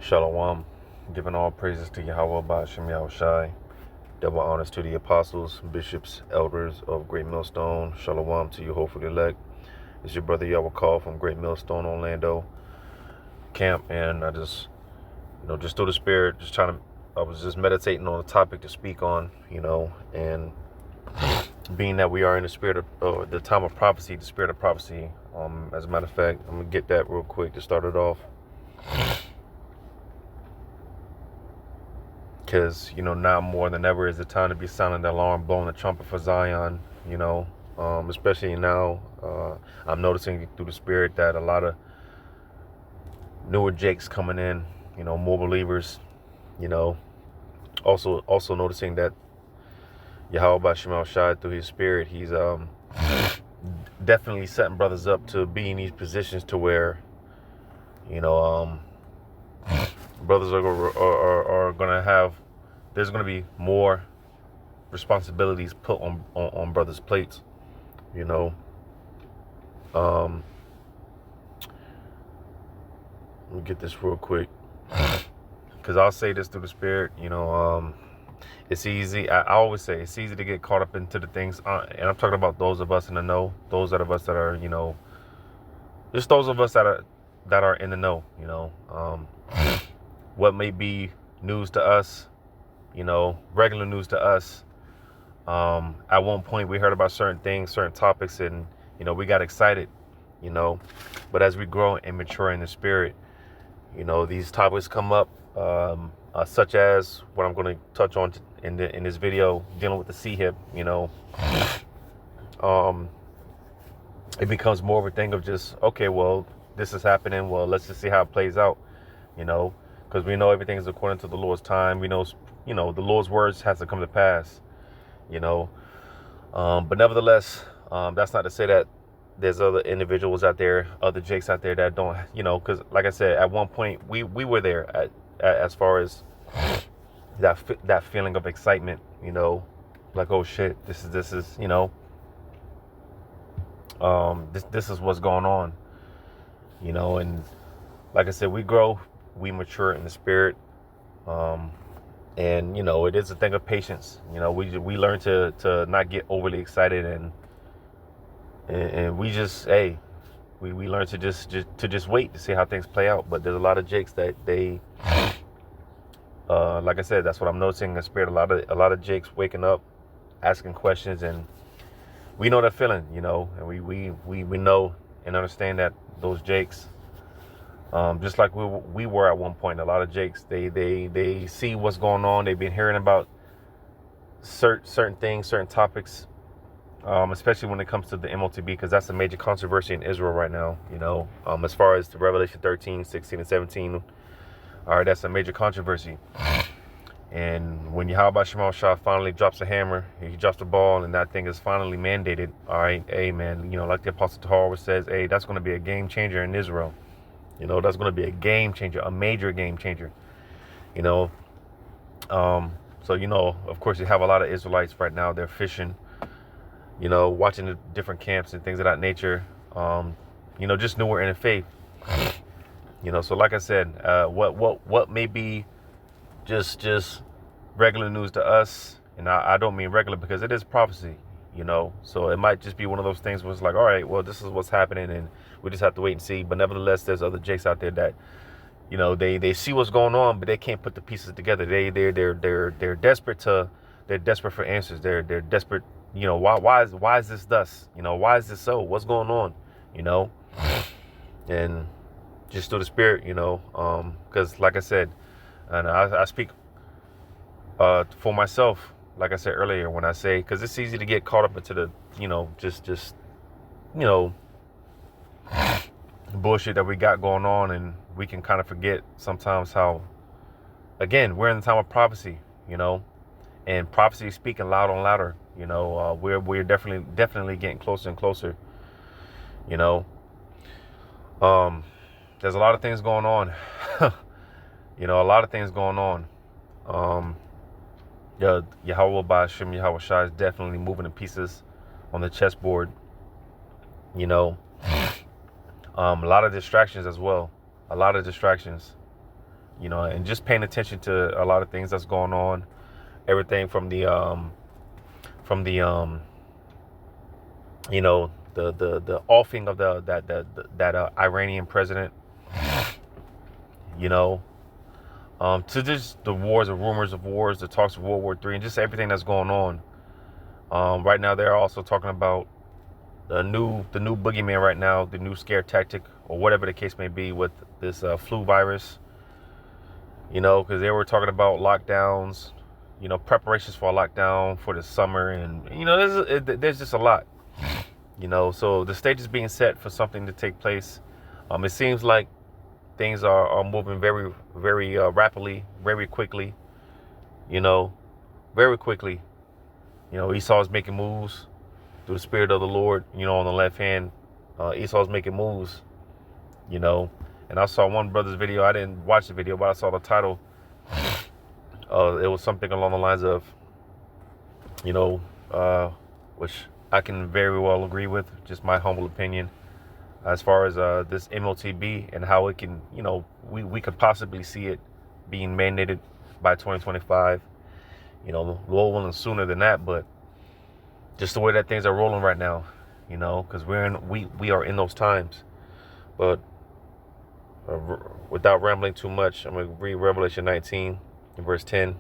Shalom, giving all praises to Yahweh Ba'Shem Yahushai. Double honors to the apostles, bishops, elders of Great Millstone. Shalom to you, hopefully elect. It's your brother Yahweh Call from Great Millstone, Orlando camp, and I just through the spirit, I was just meditating on a topic to speak on, and being that we are in the spirit of the time of prophecy, the spirit of prophecy. As a matter of fact, I'm gonna get that real quick to start it off. Because, now more than ever is the time to be sounding the alarm, blowing the trumpet for Zion, especially now. I'm noticing through the spirit that a lot of newer jakes coming in, more believers, also noticing that Yahweh Ba'Shem Shai through his spirit, he's definitely setting brothers up to be in these positions to where, brothers are going to have, there's going to be more responsibilities put on brothers' plates, Let me get this real quick, because I'll say this through the spirit, it's easy. I always say it's easy to get caught up into the things, and I'm talking about those of us in the know, those of us that are, just those of us that are in the know, what may be news to us, regular news to us. At one point we heard about certain things, certain topics, and, we got excited, but as we grow and mature in the spirit, these topics come up, such as what I'm going to touch on in this video, dealing with the C-hip, it becomes more of a thing of just, okay, well, this is happening. Well, let's just see how it plays out, because we know everything is according to the Lord's time. We know, the Lord's words has to come to pass, but nevertheless, that's not to say that there's other individuals out there, other jakes out there that don't, because like I said, at one point we were there as far as that feeling of excitement, like, oh shit, this is this is what's going on, and like I said, we grow, we mature in the spirit, and it is a thing of patience. We learn to not get overly excited, and we just, we learn to just wait to see how things play out. But there's a lot of jakes that they, like I said, that's what I'm noticing in the spirit. A lot of jakes waking up, asking questions, and we know that feeling, and we know and understand that those jakes, just like we were at one point, a lot of jakes, they see what's going on. They've been hearing about certain things, certain topics, especially when it comes to the M.O.T.P, because that's a major controversy in Israel right now, as far as the Revelation 13, 16, and 17. All right, that's a major controversy. And when Yahweh Ba'Shem Shah finally drops a hammer, he drops the ball, and that thing is finally mandated. All right, man, like the Apostle Tahar says, that's going to be a game changer in Israel. That's going to be a game changer, a major game changer. So, of course, you have a lot of Israelites right now. They're fishing, watching the different camps and things of that nature. Just newer in the faith. So like I said, what may be just regular news to us, and I don't mean regular because it is prophecy, so it might just be one of those things where it's like, all right, well, this is what's happening, and we just have to wait and see. But nevertheless, there's other jakes out there that, they see what's going on, but they can't put the pieces together. They're desperate for answers. They're desperate. Why is this thus? Why is this so? What's going on? And just through the spirit, because like I said, and I speak for myself, like I said earlier, when I say, because it's easy to get caught up into the, just bullshit that we got going on, and we can kind of forget sometimes how, again, we're in the time of prophecy, and prophecy is speaking louder and louder. We're definitely getting closer and closer. There's a lot of things going on. A lot of things going on. Yahweh Ba'Shem Yahweh Shai is definitely moving the pieces on the chessboard. A lot of distractions as well. A lot of distractions. you know, and just paying attention to a lot of things that's going on. Everything from the you know, the offing of that Iranian president, you know, to just the wars, the rumors of wars, the talks of World War III, and just everything that's going on. Right now, they're also talking about the new boogeyman right now, the new scare tactic, or whatever the case may be, with this flu virus. You know, because they were talking about lockdowns, you know, preparations for a lockdown for the summer, and you know, there's just a lot. You know, so the stage is being set for something to take place. It seems like things are moving very, very rapidly, very quickly. You know, very quickly. You know, Esau is making moves through the Spirit of the Lord. You know, on the left hand, Esau is making moves. You know, and I saw one brother's video. I didn't watch the video, but I saw the title. It was something along the lines of, you know, which I can very well agree with, just my humble opinion, as far as this M.O.T.P and how it can, you know, we could possibly see it being mandated by 2025. You know, Lord willing sooner than that, but just the way that things are rolling right now, you know, because we are in those times. But without rambling too much, I'm going to read Revelation 19, verse 10.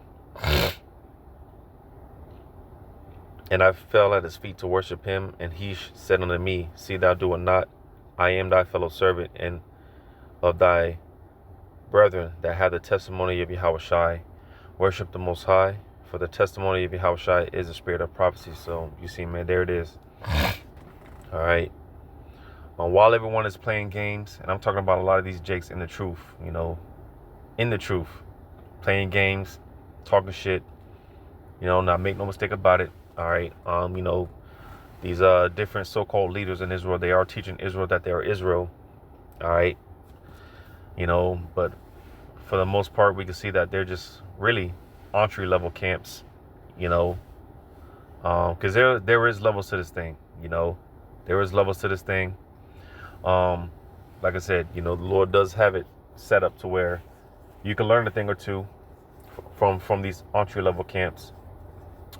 And I fell at his feet to worship him, and he said unto me, See thou do it not. I am thy fellow servant, and of thy brethren that have the testimony of Yahushai. Worship the Most High, for the testimony of Yahushai is the spirit of prophecy. So, you see, man, there it is. All right. While everyone is playing games, and I'm talking about a lot of these jakes in the truth, you know, in the truth, playing games, talking shit, you know, now make no mistake about it. All right. You know, these different so-called leaders in Israel, they are teaching Israel that they are Israel. All right. You know, but for the most part, we can see that they're just really entry-level camps, you know, because there is levels to this thing, you know, there is levels to this thing. Like I said, you know, the Lord does have it set up to where you can learn a thing or two from these entry-level camps.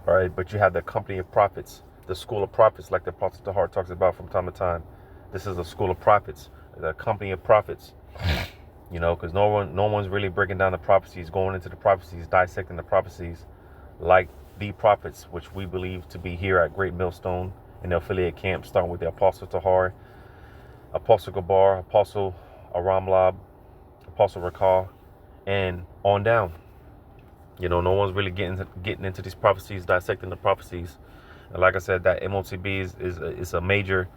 All right, but you have the company of prophets, the school of prophets, like the Apostle Tahar talks about from time to time. This is a school of prophets, the company of prophets. You know, because no one's really breaking down the prophecies, going into the prophecies, dissecting the prophecies, like the prophets, which we believe to be here at Great Millstone in the affiliate camp, starting with the Apostle Tahar, Apostle Gabar, Apostle Aramlab, Apostle Rakah, and on down. You know, no one's really getting into these prophecies, dissecting the prophecies. And like I said, that M.O.T.P is a major.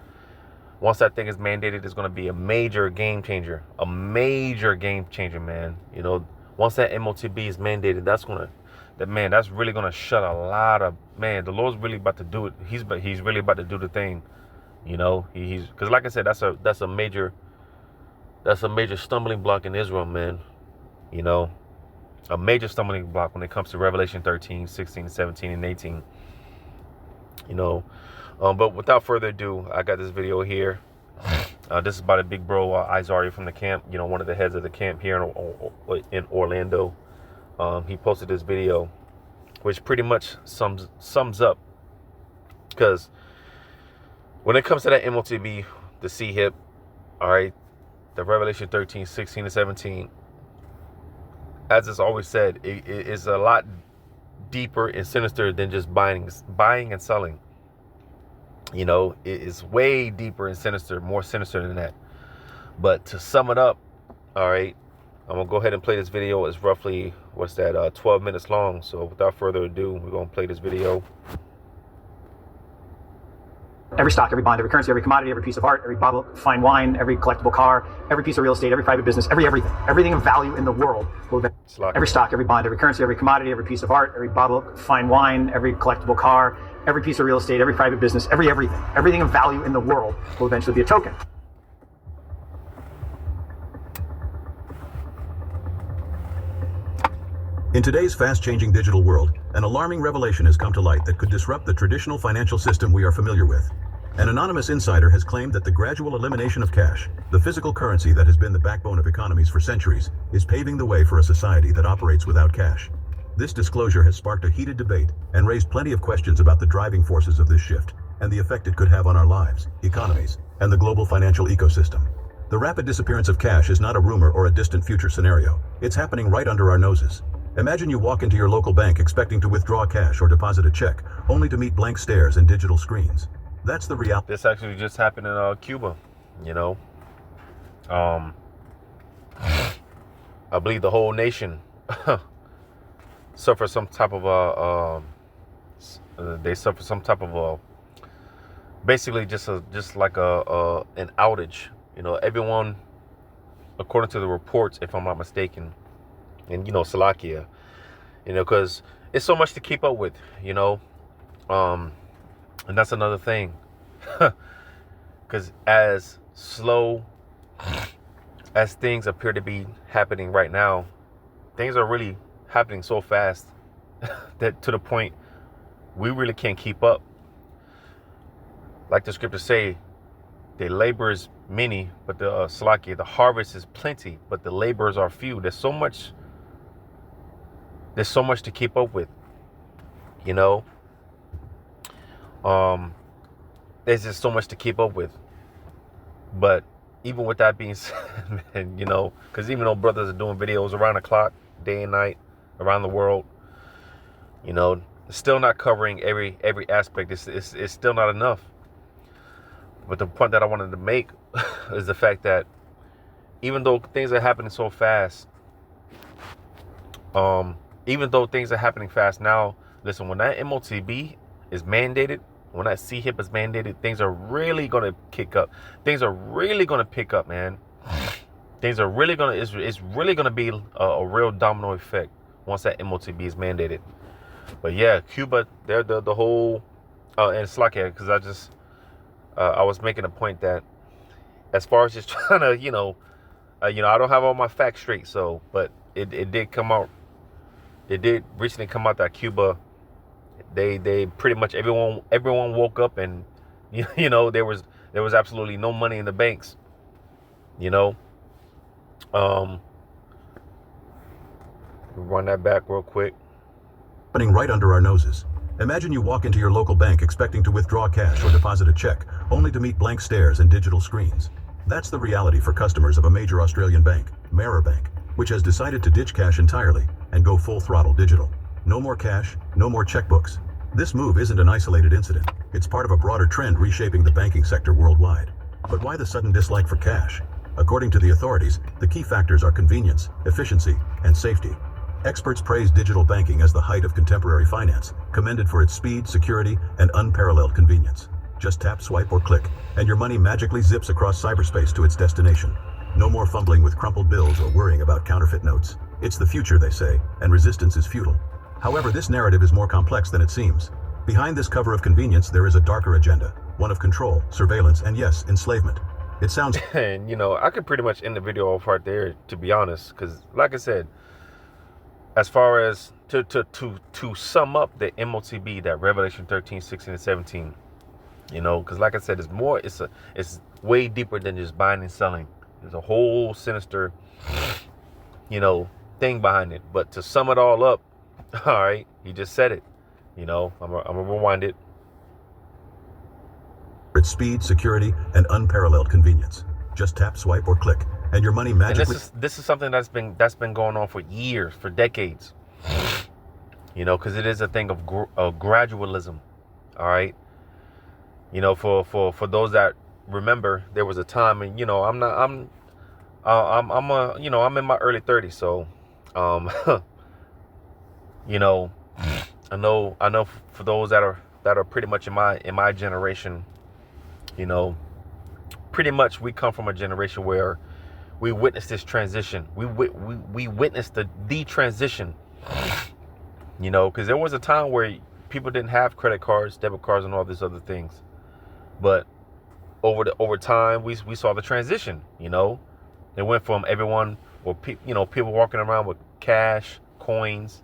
Once that thing is mandated, it's going to be a major game changer. A major game changer, man. You know, once that M.O.T.P is mandated, that's really going to shut a lot of, man, the Lord's really about to do it. He's really about to do the thing. You know, he's because like I said, that's a major stumbling block in Israel, man. You know, a major stumbling block when it comes to Revelation 13, 16, 17, and 18. You know, but without further ado, I got this video here. This is by the big bro Izari from the camp. You know, one of the heads of the camp here in Orlando. He posted this video, which pretty much sums up, because when it comes to that M.O.T.P, the C-hip, all right, the Revelation 13, 16, and 17, as it's always said, it is a lot deeper and sinister than just buying and selling. You know, it is way deeper and sinister, more sinister than that. But to sum it up, all right, I'm going to go ahead and play this video. It's roughly, 12 minutes long. So without further ado, we're going to play this video. Every stock, every bond, every currency, every commodity, every piece of art, every bottle of fine wine, every collectible car, every piece of real estate, every private business, everything of value in the world will every stock, every bond, every currency, every commodity, every piece of art, every bottle of fine wine, every collectible car, every piece of real estate, every private business, everything of value in the world will eventually be a token. In today's fast-changing digital world, an alarming revelation has come to light that could disrupt the traditional financial system we are familiar with. An anonymous insider has claimed that the gradual elimination of cash, the physical currency that has been the backbone of economies for centuries, is paving the way for a society that operates without cash. This disclosure has sparked a heated debate and raised plenty of questions about the driving forces of this shift and the effect it could have on our lives, economies, and the global financial ecosystem. The rapid disappearance of cash is not a rumor or a distant future scenario. It's happening right under our noses. Imagine you walk into your local bank expecting to withdraw cash or deposit a check, only to meet blank stares and digital screens. That's the reality. This actually just happened in Cuba, I believe the whole nation suffered some type of basically just like an outage. Everyone, according to the reports, if I'm not mistaken, in Slovakia, because it's so much to keep up with, and that's another thing, because as slow as things appear to be happening right now, things are really happening so fast that to the point we really can't keep up. Like the scriptures say, the labor is many, but the harvest is plenty, but the laborers are few. There's so much to keep up with, there's just so much to keep up with. But even with that being said, man, because even though brothers are doing videos around the clock, day and night, around the world, it's still not covering every aspect. It's still not enough. But the point that I wanted to make is the fact that even though things are happening so fast, now, listen, when that M.O.T.P is mandated, when that C-HIP is mandated, things are really going to kick up. Things are really going to pick up, man. Things are really going to, it's really going to be a real domino effect once that M.O.T.P is mandated. But yeah, Cuba, they're the whole, and Slovakia, because I was making a point that as far as just trying to, I don't have all my facts straight, but it did come out. It did recently come out that Cuba, they pretty much everyone woke up and there was absolutely no money in the banks. Run that back real quick. Happening right under our noses. Imagine you walk into your local bank expecting to withdraw cash or deposit a check, only to meet blank stares and digital screens. That's the reality for customers of a major Australian bank, Mirror Bank, which has decided to ditch cash entirely and go full throttle digital. No more cash, no more checkbooks. This move isn't an isolated incident. It's part of a broader trend reshaping the banking sector worldwide. But why the sudden dislike for cash? According to the authorities, the key factors are convenience, efficiency, and safety. Experts praise digital banking as the height of contemporary finance, commended for its speed, security, and unparalleled convenience. Just tap, swipe, or click, and your money magically zips across cyberspace to its destination. No more fumbling with crumpled bills or worrying about counterfeit notes. It's the future, they say, and resistance is futile. However, this narrative is more complex than it seems. Behind this cover of convenience, there is a darker agenda, one of control, surveillance, and yes, enslavement. It sounds... And, I could pretty much end the video off right there, to be honest, because, like I said, as far as to sum up the M.O.T.P, that Revelation 13, 16, and 17, because like I said, it's way deeper than just buying and selling. There's a whole sinister, thing behind it. But to sum it all up, all right, he just said it. I'm gonna rewind it. Its speed, security, and unparalleled convenience. Just tap, swipe, or click, and your money magically... And this is something that's been going on for years, for decades. Because it is a thing of gradualism. All right. For those that remember, there was a time, and I'm in my early 30s, so I know for those that are pretty much in my generation, pretty much we come from a generation where we witnessed this transition. We witnessed the transition, because there was a time where people didn't have credit cards, debit cards, and all these other things. But over time, we saw the transition. It went from everyone, or people walking around with cash, coins,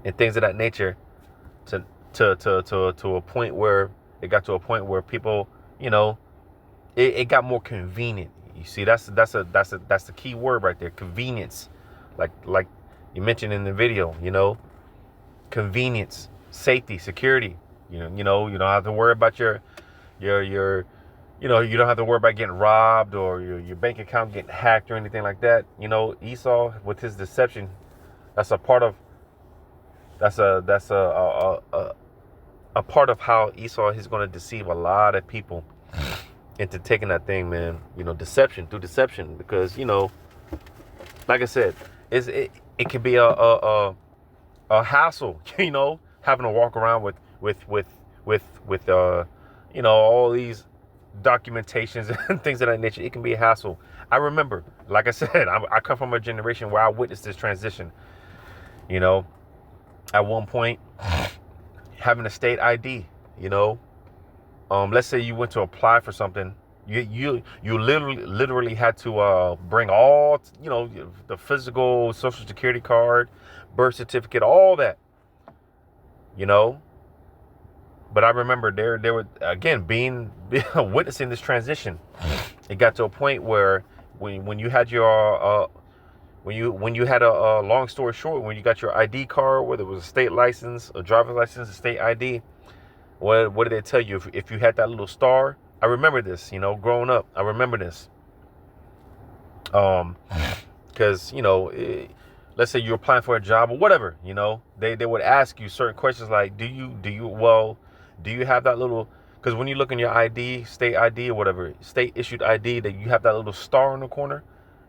and things of that nature, to a point where It got to a point where people, you know, it got more convenient. You see, that's the key word right there, convenience. Like you mentioned in the video, you know, convenience, safety, security. You know, you don't have to worry about your you know, you don't have to worry about getting robbed or your bank account getting hacked or anything like that. You know, Esau with his deception, that's a part of a part of how Esau is going to deceive a lot of people into taking that thing, man. You know, deception through deception, because, you know, like I said, it can be a hassle, you know, having to walk around with you know, all these documentations and things of that nature. It can be a hassle. I remember, like I said, I come from a generation where I witnessed this transition. You know, at one point, having a state ID, you know, let's say you went to apply for something, you literally had to bring all, you know, the physical social security card, birth certificate, all that, you know. But I remember there were, again, being witnessing this transition. It got to a point where when you had your when you had a long story short, when you got your ID card, whether it was a state license, a driver's license, a state ID, what did they tell you? If you had that little star, I remember this, you know, growing up, I remember this. Because, you know, let's say you're applying for a job or whatever, you know, they would ask you certain questions like, do you have that little, because when you look in your ID, state ID or whatever, state issued ID, that you have that little star in the corner,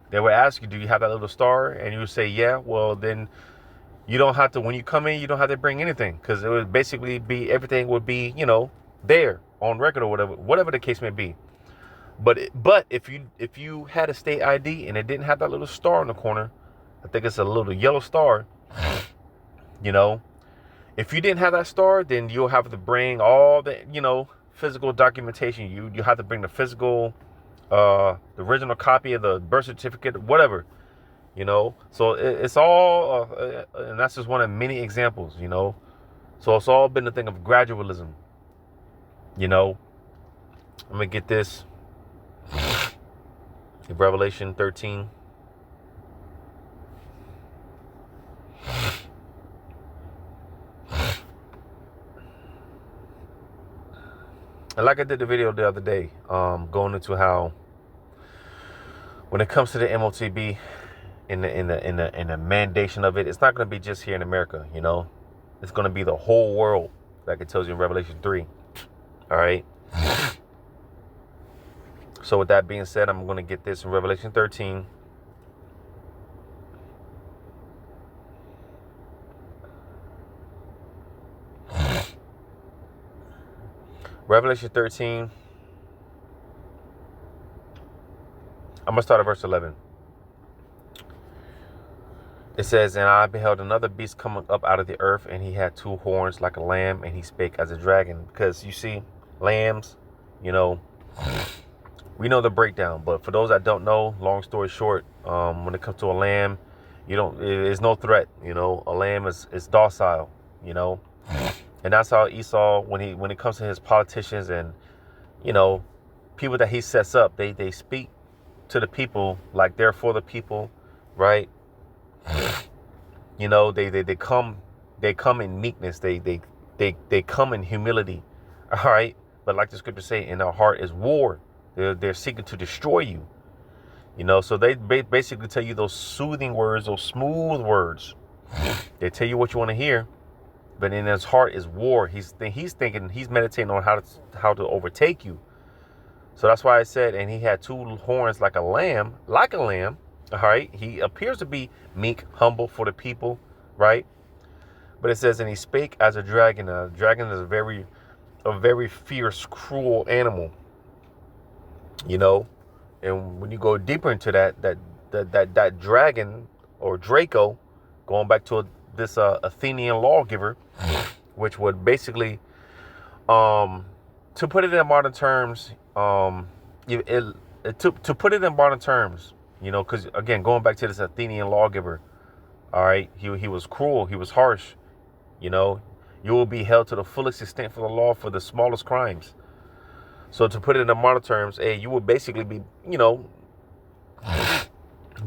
they would ask you, do you have that little star? And you would say, yeah. Well, then you don't have to, when you come in, you don't have to bring anything, because it would basically be, everything would be, you know, there on record or whatever the case may be. But if you had a state ID and it didn't have that little star in the corner, I think it's a little yellow star, you know, if you didn't have that star, then you'll have to bring all the, you know, physical documentation. You have to bring the physical, the original copy of the birth certificate, whatever, you know. So it's all, and that's just one of many examples, you know. So it's all been a thing of gradualism, you know. I'm gonna get this. Revelation 13. And like I did the video the other day, going into how when it comes to the M.O.T.P in the mandation of it, it's not going to be just here in America, you know. It's going to be the whole world, like it tells you in Revelation 3. All right. So with that being said, I'm going to get this in Revelation 13. Revelation 13. I'm going to start at verse 11. It says, and I beheld another beast coming up out of the earth, and he had two horns like a lamb, and he spake as a dragon. Because you see, lambs, you know, we know the breakdown. But for those that don't know, long story short, when it comes to a lamb, there's no threat. You know, a lamb is docile, you know. And that's how Esau, when it comes to his politicians and, you know, people that he sets up, they speak to the people like they're for the people, right? You know, they come in meekness, they come in humility, all right? But like the scriptures say, in their heart is war. They're seeking to destroy you, you know. So they basically tell you those soothing words, those smooth words. They tell you what you want to hear. But in his heart is war. He's thinking, he's meditating on how to overtake you. So that's why I said, and he had two horns like a lamb. All right. He appears to be meek, humble for the people, right? But it says, and he spake as a dragon. A dragon is a very fierce, cruel animal, you know. And when you go deeper into that dragon or Draco, going back to this Athenian lawgiver, which would basically, to put it in modern terms, to put it in modern terms, you know, because again, going back to this Athenian lawgiver, all right, he was cruel, he was harsh, you know, You will be held to the fullest extent for the law for the smallest crimes. So to put it in the modern terms, hey, you will basically be,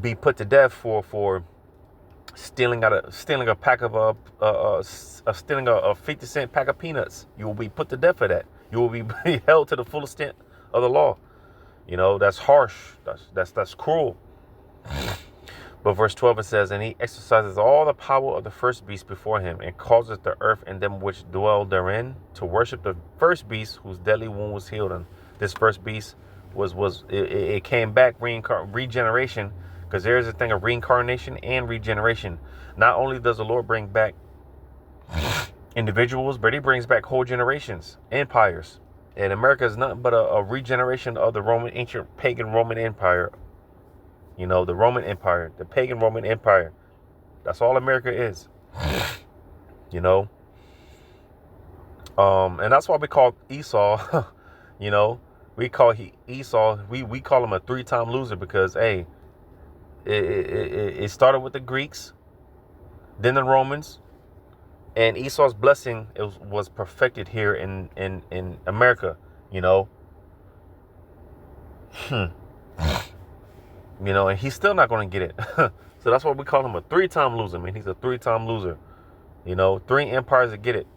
be put to death for stealing a pack of stealing a 50-cent pack of peanuts. You will be put to death for that. You will be held to the full extent of the law. That's harsh. That's cruel. But verse 12, it says, and he exercises all the power of the first beast before him, and causes the earth and them which dwell therein to worship the first beast whose deadly wound was healed. And this first beast it came back, regeneration, because there is a thing of reincarnation and regeneration. Not only does the Lord bring back individuals, but he brings back whole generations, empires. And America is nothing but a regeneration of the ancient pagan Roman Empire. The Roman Empire, the pagan Roman Empire. That's all America is. And that's why we call Esau, we call Esau, we call him a 3-time loser, because, hey, it started with the Greeks, then the Romans, and Esau's blessing was perfected here in America, and he's still not going to get it. So that's why we call him a 3-time loser. He's a 3-time loser. 3 empires that get it.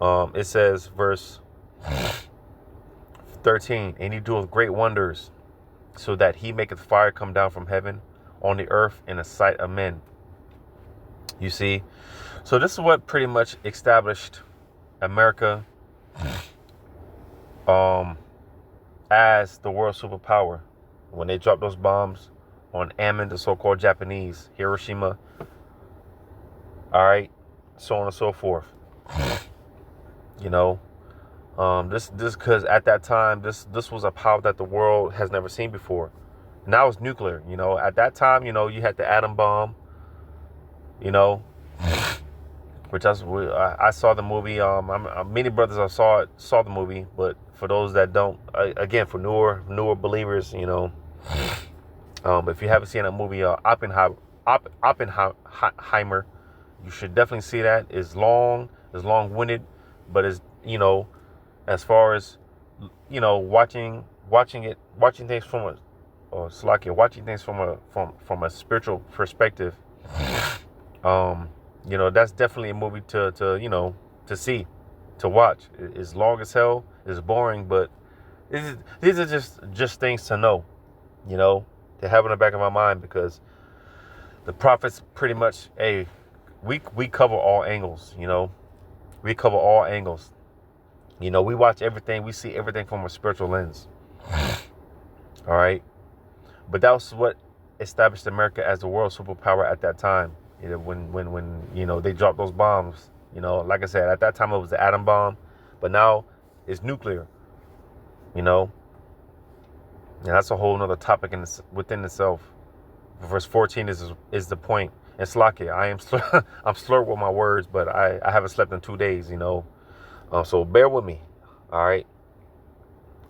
It says, verse 13, and he doeth great wonders, so that he maketh fire come down from heaven on the earth in the sight of men. You see? So this is what pretty much established America as the world superpower. When they dropped those bombs on Ammon, the so-called Japanese, Hiroshima, all right, so on and so forth. This because at that time, this was a power that the world has never seen before. Now it's nuclear. At that time, you had the atom bomb. Which I saw the movie. Many brothers I saw the movie, but for those that don't, again, for newer believers, if you haven't seen that movie, Oppenheimer, you should definitely see that. It's long-winded, but it's as far as watching things from a spiritual perspective. That's definitely a movie to see, to watch. It's long as hell. It's boring, but these are just things to know, to have in the back of my mind, because the prophets pretty much, hey, we cover all angles, we cover all angles. We watch everything, we see everything from a spiritual lens. All right. But that was what established America as the world superpower at that time. When they dropped those bombs, like I said, at that time it was the atom bomb, but now it's nuclear, and that's a whole nother topic within itself. Verse 14 is the point. And Slakia, I'm slurred with my words, but I haven't slept in 2 days, so bear with me. All right.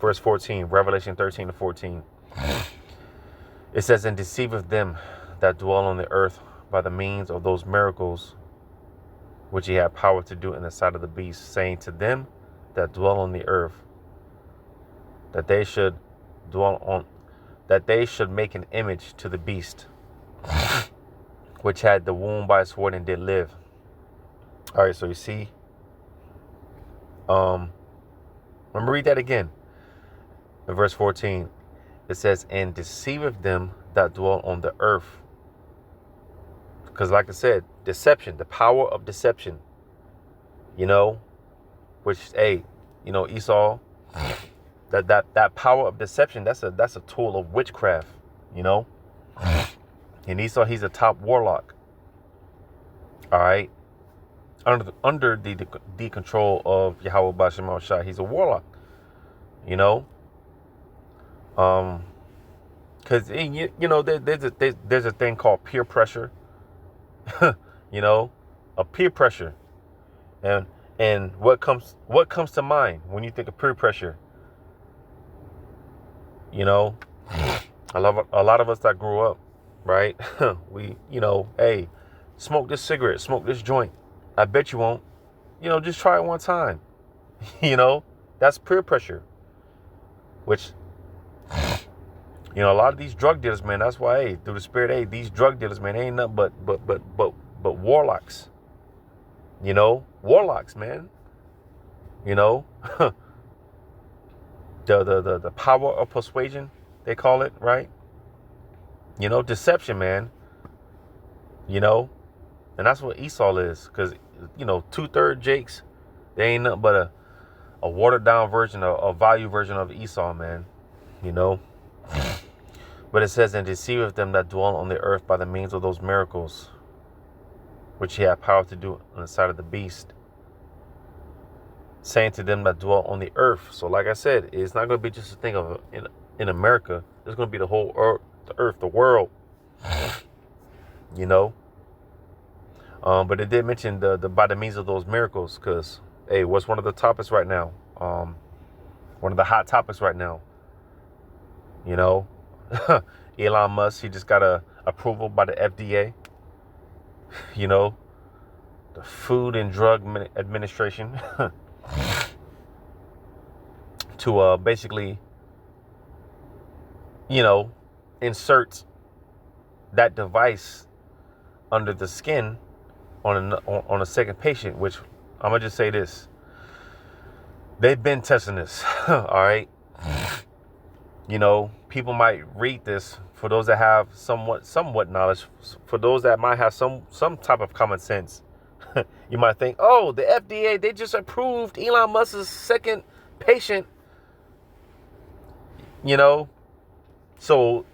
Verse 14, Revelation 13-14. It says, and deceiveth them that dwell on the earth by the means of those miracles which he had power to do in the sight of the beast, saying to them that dwell on the earth, that they should make an image to the beast, which had the wound by a sword and did live. All right, so you see, let me read that again. In verse 14, it says, and deceiveth them that dwell on the earth. Because like I said, deception, the power of deception, which, hey, Esau, that power of deception, that's a tool of witchcraft, and Esau, he's a top warlock. All right. Under the control of Yahweh Bashem Shai, he's a warlock, because there's a thing called peer pressure. A peer pressure, and what comes to mind when you think of peer pressure? A lot of us that grew up, right? We, hey, smoke this cigarette, smoke this joint, I bet you won't. You know, just try it one time. You know, that's peer pressure. Which, you know, a lot of these drug dealers, man, that's why, hey, through the spirit, hey, these drug dealers, man, ain't nothing but warlocks. You know, warlocks, man. You know, the power of persuasion, they call it, right? You know, deception, man. You know, and that's what Esau is, because, you know, 2/3 Jakes, they ain't nothing but a watered down version, a value version of Esau, man. You know, but it says, and deceiveth them that dwell on the earth by the means of those miracles, which he had power to do on the side of the beast, saying to them that dwell on the earth. So like I said, it's not going to be just a thing of in America. It's going to be the whole earth, the world. You know, but it did mention the by the means of those miracles, because, hey, what's one of the topics right now? One of the hot topics right now. You know, Elon Musk, he just got a approval by the FDA. You know, the Food and Drug Administration to basically, you know, insert that device under the skin on a second patient. Which I'm gonna just say this: they've been testing this. All right. You know, people might read this, for those that have somewhat knowledge, for those that might have some type of common sense. You might think, oh, the FDA, they just approved Elon Musk's second patient. You know, so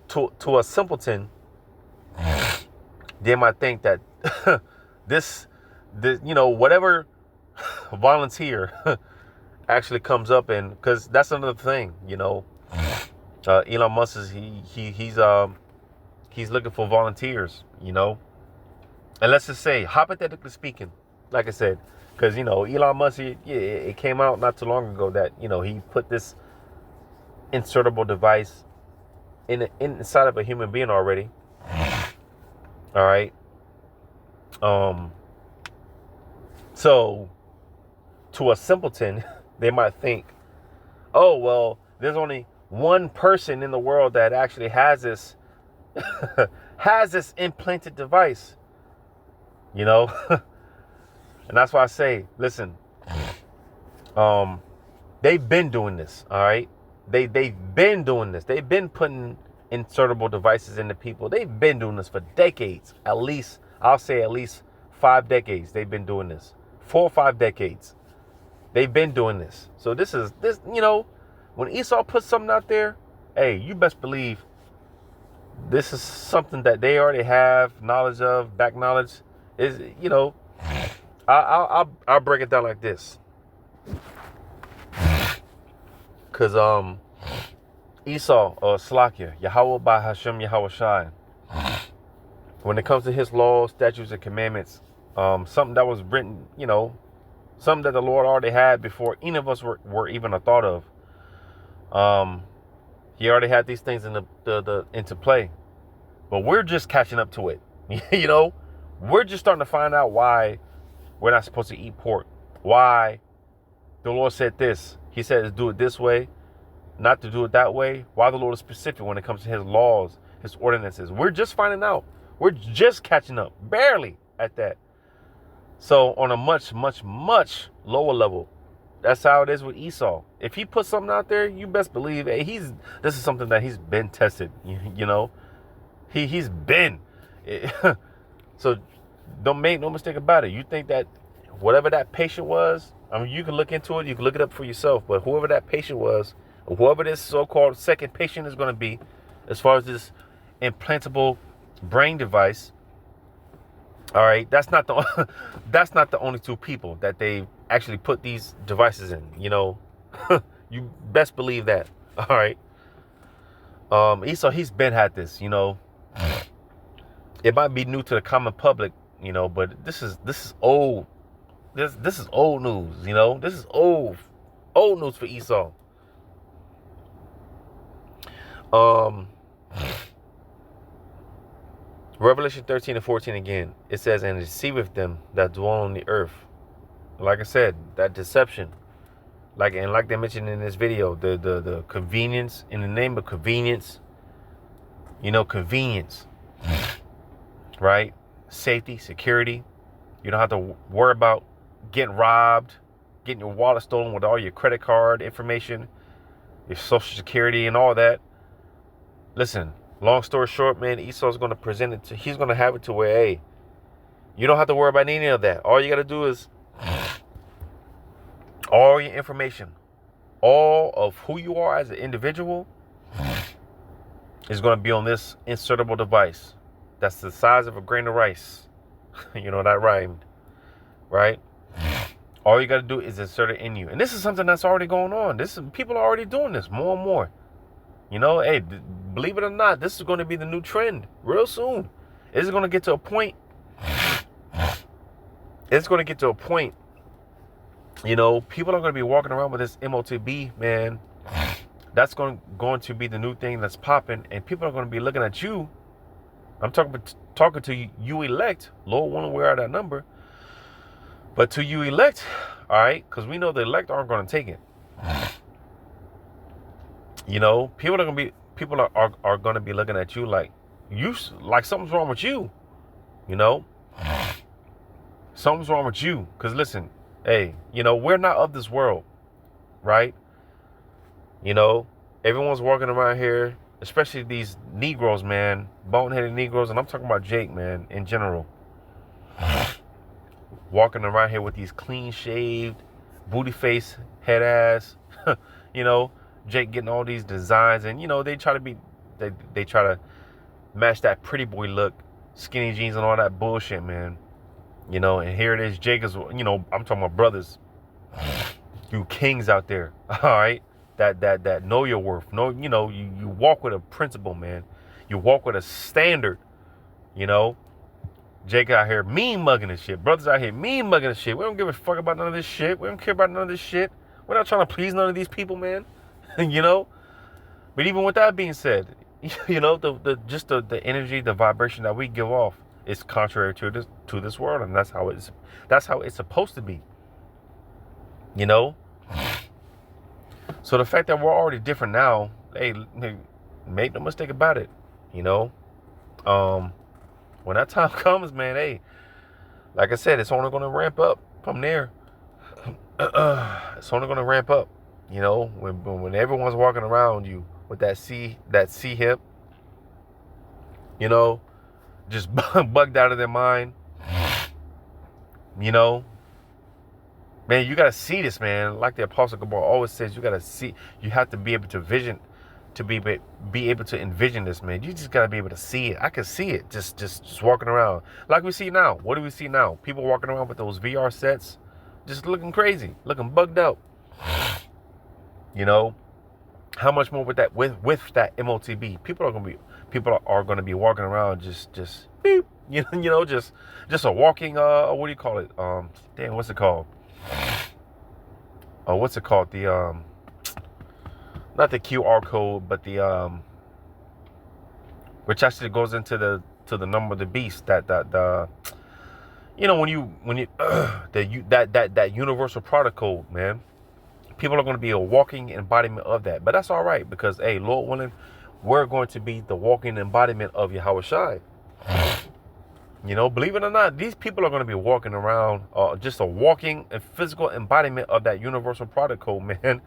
to a simpleton, they might think that this, you know, whatever volunteer actually comes up, and because that's another thing, you know, Elon Musk is he's looking for volunteers, you know, and let's just say, hypothetically speaking, like I said, because, you know, Elon Musk, it came out not too long ago that, you know, he put this insertable device inside of a human being already. All right. So to a simpleton, they might think, oh, well, there's only one person in the world that actually has this has this implanted device, you know. And that's why I say, listen, they've been doing this. All right. They've been doing this. They've been putting insertable devices into people. They've been doing this for decades. At least, I'll say at least 5 decades. They've been doing this. 4 or 5 decades. They've been doing this. So this, you know, when Esau puts something out there, hey, you best believe this is something that they already have knowledge of, back knowledge. Is, you know, I'll break it down like this. Because Esau, Slakia, Yahweh by Hashem Yahweh Shai, when it comes to his laws, statutes, and commandments, something that was written, you know, something that the Lord already had before any of us were even a thought of. He already had these things into play, but we're just catching up to it. You know, we're just starting to find out why we're not supposed to eat pork. Why the Lord said this. He said to do it this way, not to do it that way. Why the Lord is specific when it comes to his laws, his ordinances. We're just finding out. We're just catching up, barely at that. So on a much, much, much lower level, that's how it is with Esau. If he puts something out there, you best believe, hey, this is something that he's been tested. You know, he's been. So don't make no mistake about it. You think that whatever that patient was, I mean, you can look into it. You can look it up for yourself. But whoever that patient was, or whoever this so-called second patient is going to be, as far as this implantable brain device, all right, that's not the only 2 people that they actually put these devices in. You know, you best believe that. All right. Esau, he's been had this. You know, it might be new to the common public. You know, but this is old. This is old news. You know, this is old news for Esau. Revelation 13 and 14 again. It says, and deceiveth them that dwell on the earth. Like I said, that deception. Like they mentioned in this video, the convenience, in the name of convenience, convenience, right? Safety, security. You don't have to worry about getting robbed, getting your wallet stolen with all your credit card information, your social security and all that. Listen, long story short, man, Esau's going to present it he's going to have it to where, hey, you don't have to worry about any of that. All you got to do is all your information, all of who you are as an individual is going to be on this insertable device. That's the size of a grain of rice. You know, that rhymed, right? All you got to do is insert it in you. And this is something that's already going on. People are already doing this more and more. Hey, believe it or not, this is going to be the new trend real soon. It's going to get to a point. People are going to be walking around with this M.O.T.P, man. That's going to be the new thing that's popping. And people are going to be looking at you. I'm talking to you elect. Lord willing, we're at that number. But to you elect, all right, because we know the elect aren't going to take it. People are going to be looking at you like something's wrong with you. Something's wrong with you. Because listen, hey, we're not of this world, right? Everyone's walking around here, especially these Negroes, man, boneheaded Negroes, and I'm talking about Jake, man, in general. Walking around here with these clean-shaved, booty-face, head-ass, Jake getting all these designs, and, they try to match that pretty boy look, skinny jeans and all that bullshit, man. And here it is, Jake is, I'm talking about brothers, you kings out there, all right? That know your worth. You walk with a principle, man. You walk with a standard, Jake out here mean mugging and shit. Brothers out here mean mugging and shit. We don't give a fuck about none of this shit. We don't care about none of this shit. We're not trying to please none of these people, man. But even with that being said, the energy, the vibration that we give off is contrary to this world, and that's how it's supposed to be. So the fact that we're already different now, hey, make no mistake about it. When that time comes, man, hey, like I said, it's only going to ramp up from there. It's only going to ramp up. When everyone's walking around you with that C hip, just bugged out of their mind, man, you got to see this, man. Like the Apostle Gabor always says, you got to see, you have to be able to vision, to be able to envision this, man. You just got to be able to see it. I can see it just walking around like we see now. What do we see now? People walking around with those VR sets, just looking crazy, looking bugged out. How much more with that that M.O.T.P? People are going to be walking around just beep, just a walking what do you call it? What's it called? What's it called? The not the QR code, but the which actually goes into the number of the beast. That when you that universal product code, man. People are going to be a walking embodiment of that. But that's all right, because, hey, Lord willing, we're going to be the walking embodiment of Yahweh Shai. Believe it or not, these people are going to be walking around just a walking and physical embodiment of that universal product code, man.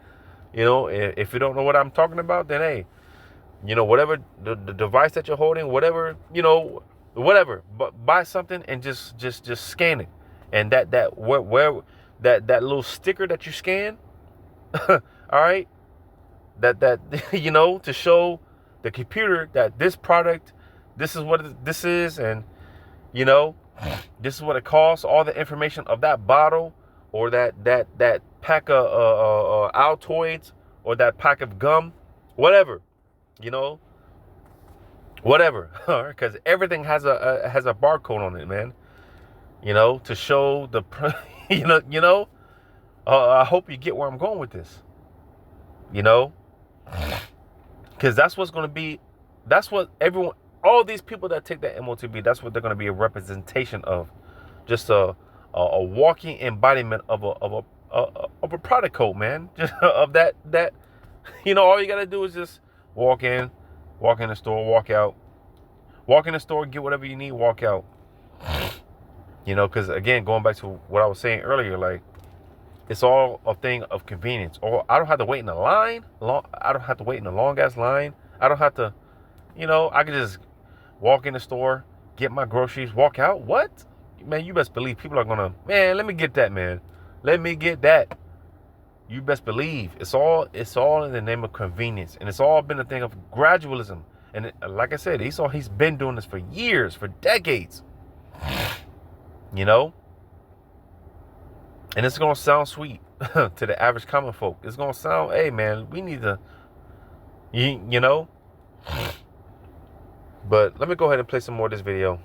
If you don't know what I'm talking about, then, hey, whatever the device that you're holding, whatever, whatever, but buy something and just scan it. And that little sticker that you scan, all right, that to show the computer that this product, this is what this is, and this is what it costs. All the information of that bottle, or that pack of Altoids, or that pack of gum, whatever, whatever, because everything has a barcode on it, man. To show the I hope you get where I'm going with this. Because that's what's going to be. That's what all these people that take that M.O.T.P, that's what they're going to be a representation of. Just a walking embodiment of a product code, man. Just of that, all you got to do is just walk in the store, walk out. Walk in the store, get whatever you need, walk out. Because again, going back to what I was saying earlier, like, it's all a thing of convenience. Or I don't have to wait in a line. I don't have to wait in a long ass line. I don't have to, I can just walk in the store, get my groceries, walk out. What? Man, you best believe people are gonna, man, let me get that, man. Let me get that. You best believe. It's all in the name of convenience. And it's all been a thing of gradualism. And like I said, he's been doing this for years, for decades. And it's going to sound sweet to the average common folk. It's going to sound, hey, man, we need to, But let me go ahead and play some more of this video.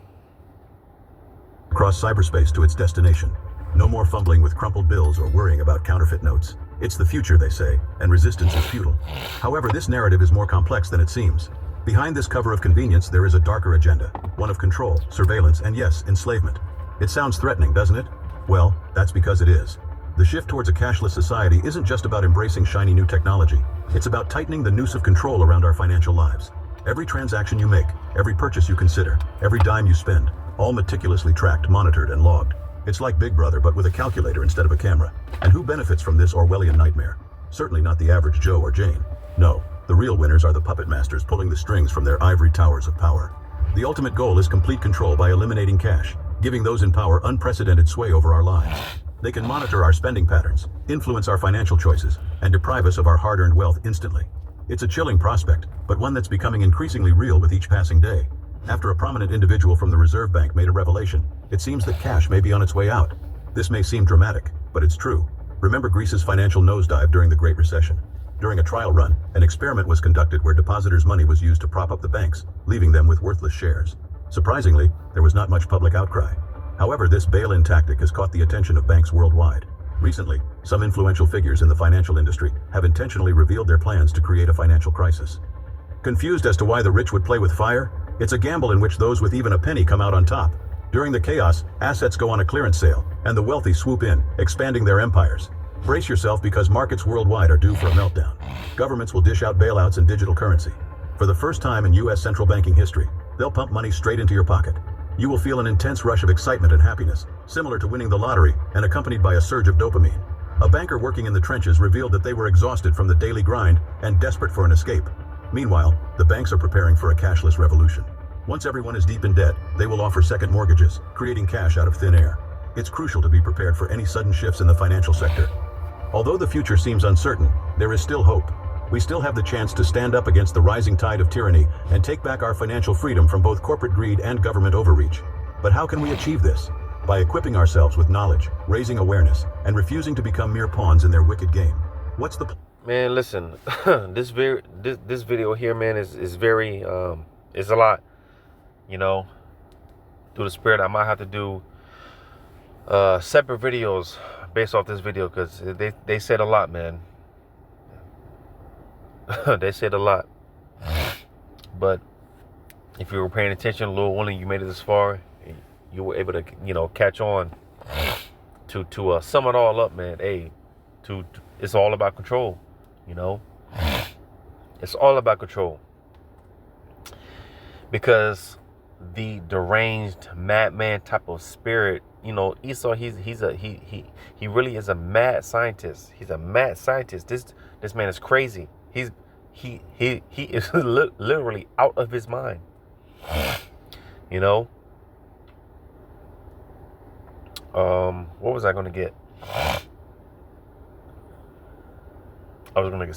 Across cyberspace to its destination. No more fumbling with crumpled bills or worrying about counterfeit notes. It's the future, they say, and resistance is futile. However, this narrative is more complex than it seems. Behind this cover of convenience, there is a darker agenda. One of control, surveillance, and yes, enslavement. It sounds threatening, doesn't it? Well, that's because it is. The shift towards a cashless society isn't just about embracing shiny new technology. It's about tightening the noose of control around our financial lives. Every transaction you make, every purchase you consider, every dime you spend, all meticulously tracked, monitored, and logged. It's like Big Brother, but with a calculator instead of a camera. And who benefits from this Orwellian nightmare? Certainly not the average Joe or Jane. No, the real winners are the puppet masters pulling the strings from their ivory towers of power. The ultimate goal is complete control by eliminating cash, giving those in power unprecedented sway over our lives. They can monitor our spending patterns, influence our financial choices, and deprive us of our hard-earned wealth instantly. It's a chilling prospect, but one that's becoming increasingly real with each passing day. After a prominent individual from the Reserve Bank made a revelation, it seems that cash may be on its way out. This may seem dramatic, but it's true. Remember Greece's financial nosedive during the Great Recession? During a trial run, an experiment was conducted where depositors' money was used to prop up the banks, leaving them with worthless shares. Surprisingly, there was not much public outcry. However, this bail-in tactic has caught the attention of banks worldwide. Recently, some influential figures in the financial industry have intentionally revealed their plans to create a financial crisis. Confused as to why the rich would play with fire? It's a gamble in which those with even a penny come out on top. During the chaos, assets go on a clearance sale, and the wealthy swoop in, expanding their empires. Brace yourself because markets worldwide are due for a meltdown. Governments will dish out bailouts in digital currency. For the first time in U.S. central banking history, they'll pump money straight into your pocket. You will feel an intense rush of excitement and happiness, similar to winning the lottery and accompanied by a surge of dopamine. A banker working in the trenches revealed that they were exhausted from the daily grind and desperate for an escape. Meanwhile, the banks are preparing for a cashless revolution. Once everyone is deep in debt, they will offer second mortgages, creating cash out of thin air. It's crucial to be prepared for any sudden shifts in the financial sector. Although the future seems uncertain, there is still hope. We still have the chance to stand up against the rising tide of tyranny and take back our financial freedom from both corporate greed and government overreach. But how can we achieve this? By equipping ourselves with knowledge, raising awareness, and refusing to become mere pawns in their wicked game. What's the Man, listen, this video here, man, is very it's a lot. Through the spirit, I might have to do separate videos based off this video because they said a lot, man. They said a lot. But if you were paying attention, Lord willing, you made it this far, you were able to, catch on to sum it all up, man. Hey, it's all about control, It's all about control. Because the deranged madman type of spirit, Esau, he really is a mad scientist. He's a mad scientist. This man is crazy. He is literally out of his mind. What was I going to get? I was going to get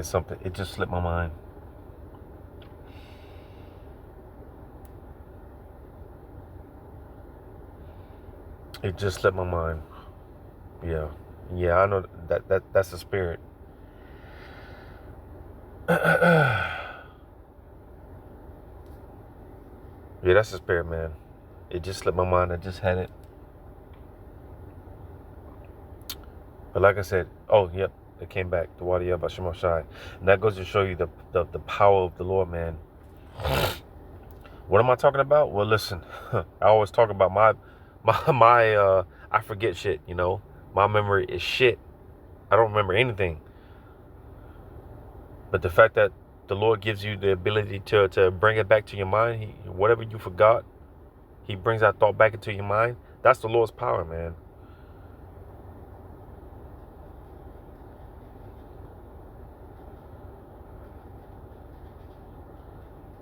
something. It just slipped my mind. It just slipped my mind. Yeah, I know that's the spirit. Yeah, that's the spirit, man. It just slipped my mind. I just had it. But like I said, oh, yep, It came back. The water of Hashem Shai. And that goes to show you the power of the Lord, man. What am I talking about? Well, listen, I always talk about my I forget shit, you know. My memory is shit. I don't remember anything. But the fact that the Lord gives you the ability to bring it back to your mind, whatever you forgot, He brings that thought back into your mind. That's the Lord's power, man.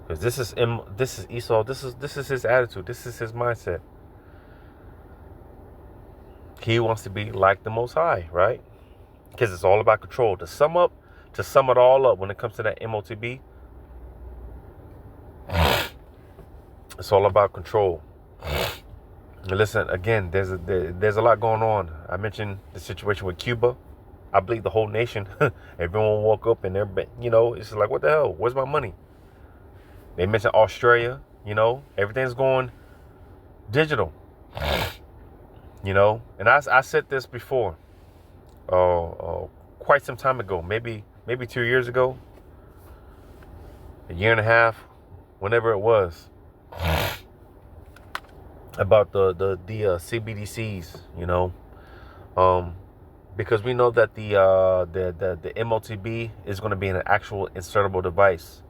Because this is Esau. This is his attitude. This is his mindset. He wants to be like the Most High, right? Because it's all about control. To sum it all up, when it comes to that M.O.T.P, it's all about control. And listen, again, there's a lot going on. I mentioned the situation with Cuba. I believe the whole nation, everyone woke up and they're, you know, it's like, what the hell? Where's my money? They mentioned Australia, you know, everything's going digital, you know. And I said this before, quite some time ago, maybe 2 years ago, a year and a half, whenever it was, about the CBDCs, you know, because we know that the M.O.T.P is going to be an actual insertable device.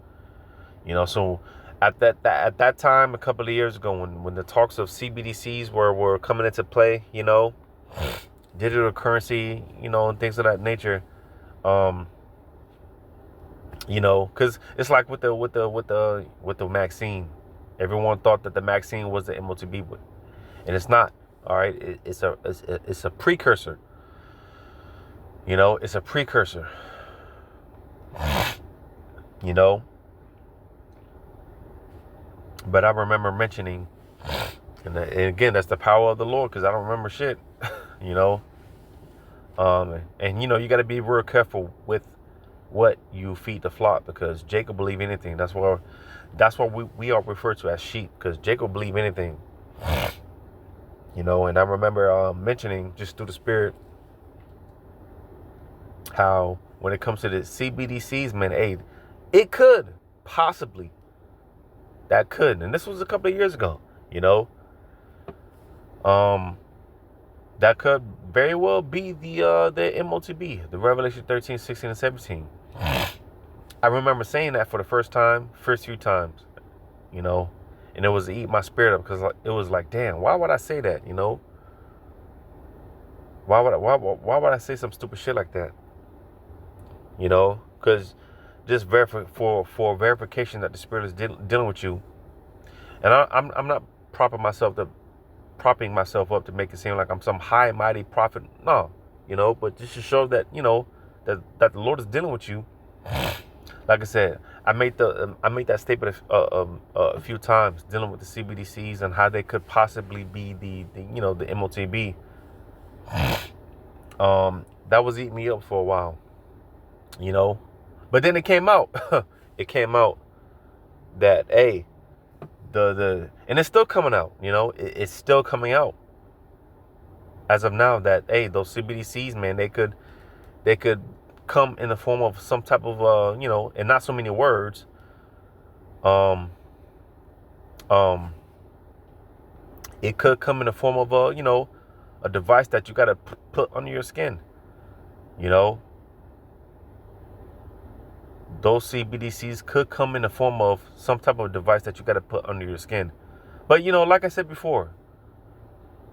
You know, so at that time, a couple of years ago, when the talks of CBDCs were coming into play, you know, digital currency, you know, and things of that nature, you know, because it's like with the vaccine, everyone thought that the vaccine was the M.O.T.P, and it's not. All right, it's a precursor. You know, it's a precursor. You know. But I remember mentioning, and again, that's the power of the Lord, because I don't remember shit, you know. And you know, you got to be real careful with what you feed the flock, because Jacob believe anything. That's why we are referred to as sheep, because Jacob believe anything, you know. And I remember mentioning just through the Spirit how when it comes to the CBDCs, man, hey, it could possibly. That could, and this was a couple of years ago, you know. That could very well be the M.O.T.P, the Revelation 13, 16, and 17. I remember saying that for the first few times, you know, and it was to eat my spirit up, because it was like, damn, why would I say that, you know? Why would I say some stupid shit like that? You know, because just for verification that the Spirit is dealing with you. And I'm not propping myself up to make it seem like I'm some high mighty prophet. No, you know, but just to show that, you know, that the Lord is dealing with you. Like I said, I made that statement a few times, dealing with the CBDCs and how they could possibly be the you know, the M.O.T.P. That was eating me up for a while, you know. But then it came out. It came out that, hey, and it's still coming out, you know. It's still coming out as of now that, hey, those CBDCs, man, they could come in the form of some type of you know, and not so many words. It could come in the form of you know, a device that you got to put under your skin, you know. Those CBDCs could come in the form of some type of device that you got to put under your skin. But, you know, like I said before,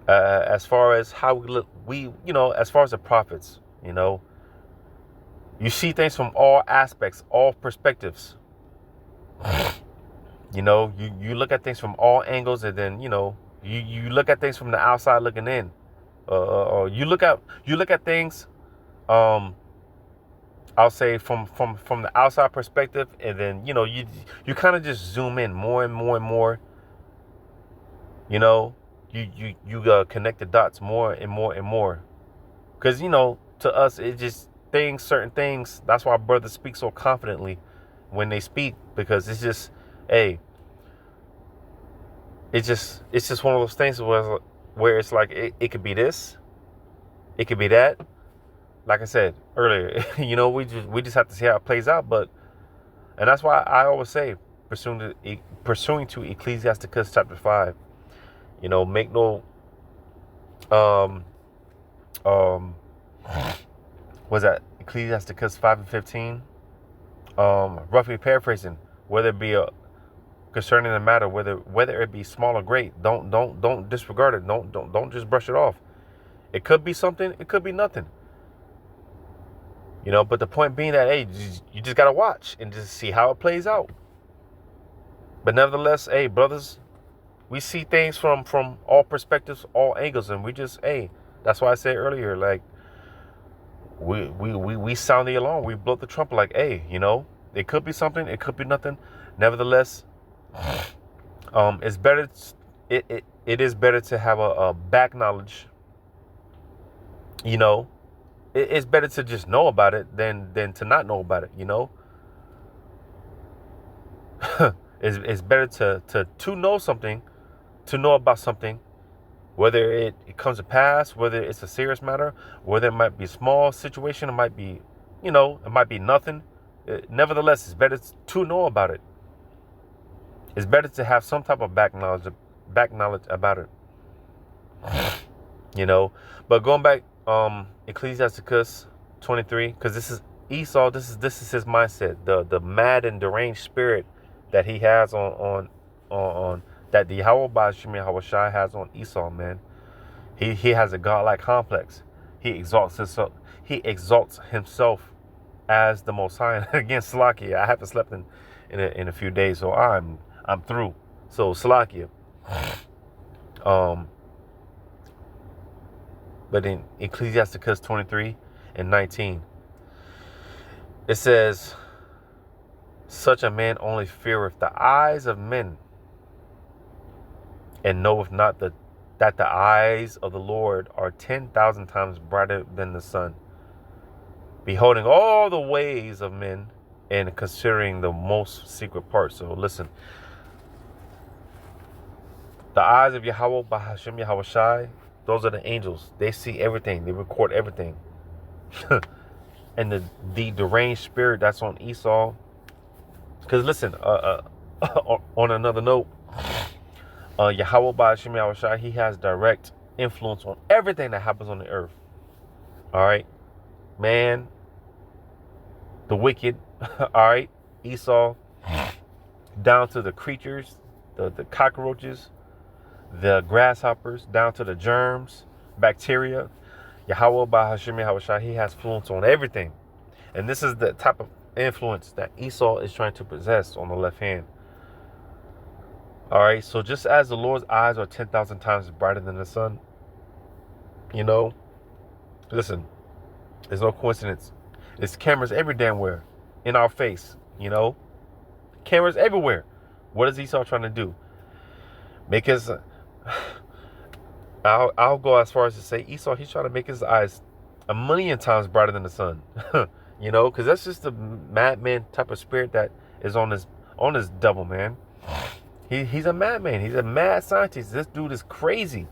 as far as how we look, you know, as far as the prophets, you know, you see things from all aspects, all perspectives. You know, you look at things from all angles, and then, you know, you look at things from the outside looking in. You look at things, I'll say from the outside perspective, and then, you know, you kind of just zoom in more and more and more. You know, you connect the dots more and more and more, because, you know, to us it just certain things. That's why brothers speak so confidently when they speak, because it's just, hey, it's just one of those things where it's like it could be this, it could be that. like I said earlier, we just have to see how it plays out. And that's why I always say, pursuing to Ecclesiasticus chapter 5. Make no um was that Ecclesiasticus 5:15? Roughly paraphrasing, whether it be concerning the matter, whether it be small or great, don't disregard it. Don't just brush it off. It could be something, it could be nothing. But the point being that, hey, you just gotta watch and just see how it plays out. But nevertheless, hey, brothers, we see things from all perspectives, all angles, and we just, hey, that's why I said earlier, like, we sound the alarm, we blow the trumpet, like, hey, it could be something, it could be nothing. Nevertheless, it's better. It is better to have a back knowledge. It's better to just know about it than to not know about it. It's better to know something, to know about something, whether it comes to pass, whether it's a serious matter, whether it might be a small situation, it might be, it might be nothing. Nevertheless, it's better to know about it. It's better to have some type of back knowledge about it. But going back, Ecclesiasticus 23, because this is Esau. This is his mindset. The mad and deranged spirit that he has on that the Yahweh has on Esau, man. He has a godlike complex. He exalts himself as the Most High. And again, Salakia, I haven't slept in a few days, so I'm through. So Salakia. But in Ecclesiasticus 23:19, it says, such a man only feareth the eyes of men, and knoweth not that the eyes of the Lord are 10,000 times brighter than the sun, beholding all the ways of men, and considering the most secret parts. So listen, the eyes of Yahweh Bahashem Yahweh Shai, those are the angels. They see everything. They record everything. And the deranged spirit that's on Esau. Because listen, on another note, Yahweh Bahashem Yahweh Shai, he has direct influence on everything that happens on the earth. All right, man, the wicked. All right, Esau, down to the creatures, the cockroaches, the grasshoppers, down to the germs, bacteria. Yahweh Bahashem Yahweh Shai, he has influence on everything. And this is the type of influence that Esau is trying to possess on the left hand. All right, so just as the Lord's eyes are 10,000 times brighter than the sun, listen, there's no coincidence. There's cameras every damn where in our face, cameras everywhere. What is Esau trying to do? Make his, I'll go as far as to say Esau, he's trying to make his eyes 1,000,000 times brighter than the sun, because that's just the madman type of spirit that is on this devil, man. He's a madman. He's a mad scientist. This dude is crazy.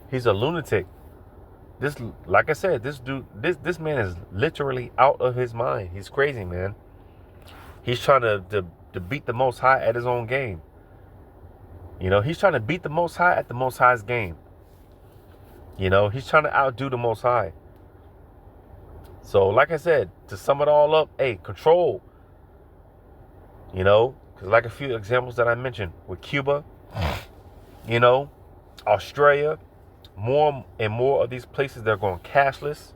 He's a lunatic. Like I said, this man is literally out of his mind. He's crazy, man. He's trying to beat the Most High at his own game. He's trying to beat the Most High at the Most High's game. He's trying to outdo the Most High. So, like I said, to sum it all up, hey, control. Because like a few examples that I mentioned with Cuba, Australia, more and more of these places, they're going cashless.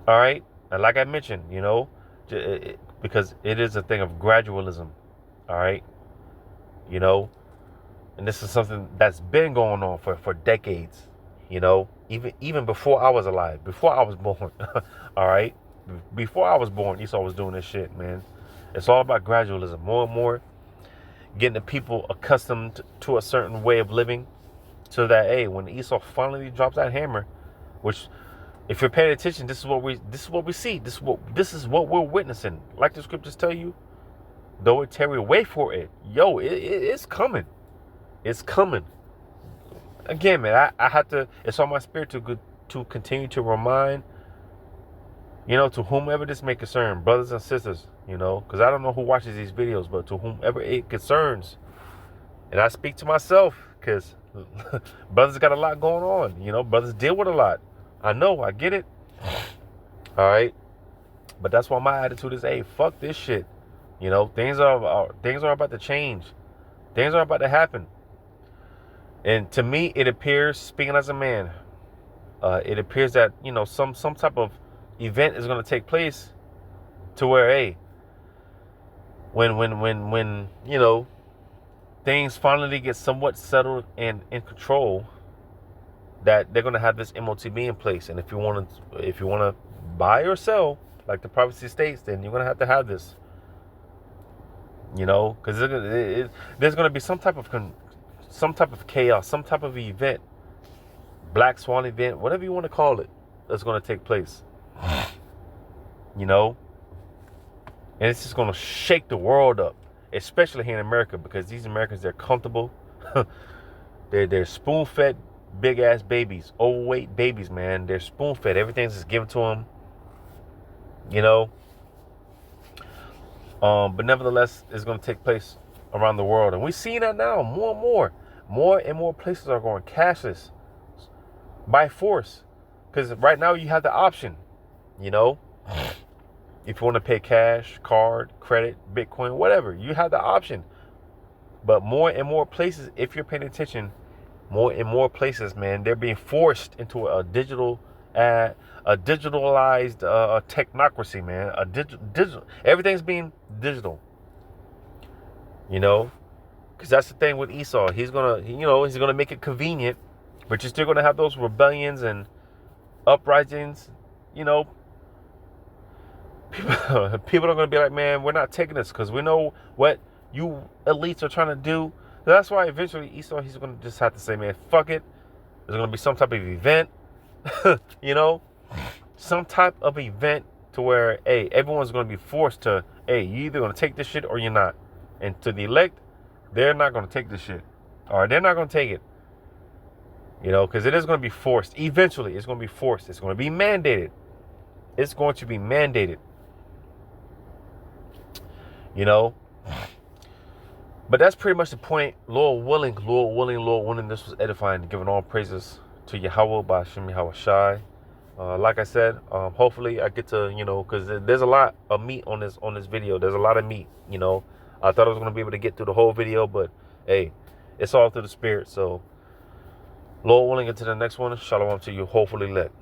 All right. And like I mentioned, because it is a thing of gradualism. All right. And this is something that's been going on for decades, even before I was alive, before I was born. All right. Before I was born, Esau was doing this shit, man. It's all about gradualism. More and more getting the people accustomed to a certain way of living, so that, hey, when Esau finally drops that hammer, which, if you're paying attention, this is what we see. This is what we're witnessing. Like the scriptures tell you, though it tarry, wait for it. Yo, it's coming. It's coming. Again, man, I have to. It's on my spirit to continue to remind You know, to whomever this may concern, brothers and sisters, you know, because I don't know who watches these videos, but to whomever it concerns, and I speak to myself, because brothers got a lot going on, you know, brothers deal with a lot. I know, I get it. All right. But that's why my attitude is, hey, fuck this shit. You know, things are about to change. Things are about to happen. And to me, it appears, speaking as a man, it appears that, you know, some type of event is going to take place to where, hey, when you know, things finally get somewhat settled and in control, that they're going to have this M.O.T.P in place. And if you want to buy or sell, like the prophecy states, then you're going to have this. You know, because there's going to be some type of chaos, some type of event, black swan event, whatever you want to call it, that's going to take place. You know, and it's just going to shake the world up, especially here in America, because these Americans, they're comfortable. they're spoon-fed big ass babies, overweight babies, man. They're spoon-fed. Everything's just given to them. You know. But nevertheless, it's going to take place around the world. And we're seeing that now more and more. More and more places are going cashless by force. Because right now you have the option, you know, if you want to pay cash, card, credit, Bitcoin, whatever, you have the option. But more and more places, if you're paying attention, more and more places, man, they're being forced into a digitalized technocracy, man. A digital, everything's being digital. You know, because that's the thing with Esau. He's gonna make it convenient, but you're still gonna have those rebellions and uprisings. You know, people are gonna be like, man, we're not taking this because we know what you elites are trying to do. That's why eventually Esau, he's gonna just have to say, man, fuck it. There's gonna be some type of event, you know, some type of event to where, hey, everyone's gonna be forced to, hey, you either gonna take this shit or you're not. And to the elect, they're not gonna take this shit, or they're not gonna take it. You know, because it is gonna be forced. Eventually, it's gonna be forced. It's gonna be mandated. It's going to be mandated. You know. But that's pretty much the point. Lord willing, this was edifying, giving all praises to Yahweh by Hashem Yahweh Shai. Like I said, hopefully I get to, you know, because there's a lot of meat on this video. There's a lot of meat, you know. I thought I was going to be able to get through the whole video, but hey, it's all through the spirit. So, Lord willing, into the next one. Shalom to you. Hopefully lit.